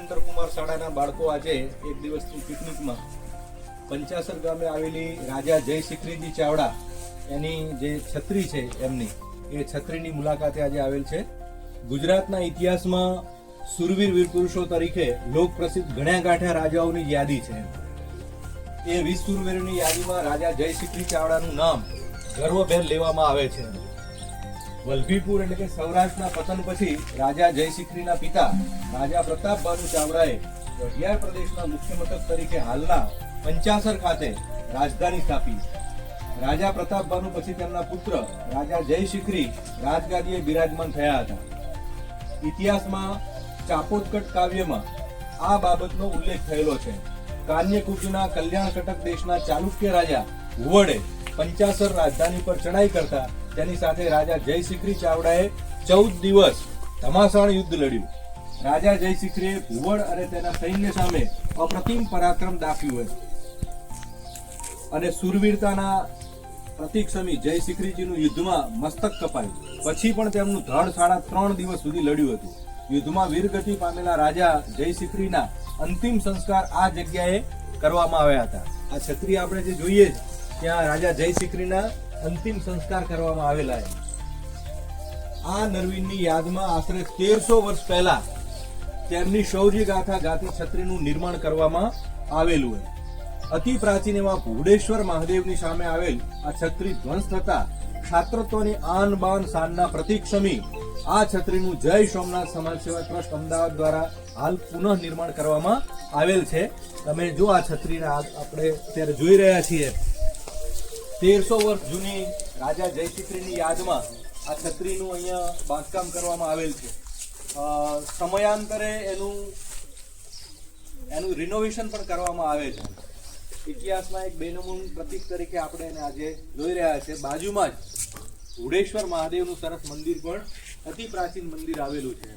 મહેન્દ્ર કુમાર શાળાના બાળકો આજે એક દિવસની પિકનિકમાં પંચાસર ગામે આવેલી રાજા જય શિખરીજી ચાવડા એની જે છત્રી છે એમની એ છત્રીની મુલાકાતે આજે આવેલ છે. ગુજરાતના ઇતિહાસમાં સુરવીર વીર પુરુષો તરીકે લોક પ્રસિદ્ધ ગણ્યા ગાંઠ્યા રાજાઓની યાદી છે. એ 20 સુરવીરોની યાદીમાં રાજા જય શિખરી ચાવડાનું નામ ગર્વભેર લેવામાં આવે છે. વલભીપુર એટલે કે સૌરાષ્ટ્રના પતન પછી રાજા જય શિખરીના પિતા રાજા પ્રતાપબાનુ ચાવડાએ વઢિયાર પ્રદેશના મુખ્ય મથક તરીકે હાલના પંચાસર ખાતે રાજધાની સ્થાપી. રાજા પ્રતાપબાનુ પછી તેમના પુત્ર રાજા જય શિખરી રાજગાદીએ બિરાજમાન થયા હતા. ઇતિહાસમાં ચાપોદકટ કાવ્યમાં આ બાબતનો ઉલ્લેખ થયેલો છે. કાન્યકુબ્જના કલ્યાણકટક દેશના ચાલુક્ય રાજા હુવડે પંચાસર રાજધાની પર ચડાઈ કરતા તેની સાથે રાજા જય શિખરી ચાવડાએ 14 દિવસ ઘમાસાણ યુદ્ધ લડ્યું. રાજા જય શિખરીએ હુવડ અને તેના સૈન્ય સામે અપ્રતિમ પરાક્રમ દાખ્યું અને સુરવીરતાના પ્રતીક સમી જય શિખરીજીનું યુદ્ધમાં મસ્તક કપાયું. પછી પણ તેમનું ધડ 3.5 દિવસ સુધી લડ્યું હતું. યુદ્ધમાં વીરગતિ પામેલા રાજા જય શિખરીના અંતિમ સંસ્કાર આ જગ્યાએ કરવામાં આવ્યા હતા. આ છત્રી આપણે જે જોઈએ ત્યાં રાજા જય શિખરીના અંતિમ સંસ્કાર કરવામાં આવેલા છે. આ નરવીનની યાદમાં આશરે 1300 વર્ષ પહેલા તેમની શૌર્ય ગાથા ગાતી છત્રીનું નિર્માણ કરવામાં આવેલું છે. અતિ પ્રાચીન એવા ભુવડેશ્વર મહાદેવની સામે આવેલ આ છત્રી ધ્વંસ થતા છાત્રત્વની આન બાન શાનના પ્રતીક સમી આ છત્રીનું જય સોમનાથ સમાજ સેવા ટ્રસ્ટ અમદાવાદ દ્વારા હાલ પુનઃ નિર્માણ કરવામાં આવેલ છે. તમે જો આ છત્રીને આપણે અત્યારે જોઈ રહ્યા છીએ 1300 વર્ષ જૂની રાજા જય શિખરીની યાદમાં આ છત્રીનું અહીંયા બાંધકામ કરવામાં આવેલ છે. સમયાંતરે એનું રિનોવેશન પણ કરવામાં આવે છે. ઇતિહાસમાં એક બેનમૂન પ્રતીક તરીકે આપણે એને આજે જોઈ રહ્યા છે. બાજુમાં જ ભુવડેશ્વર મહાદેવનું સરસ મંદિર પણ અતિ પ્રાચીન મંદિર આવેલું છે.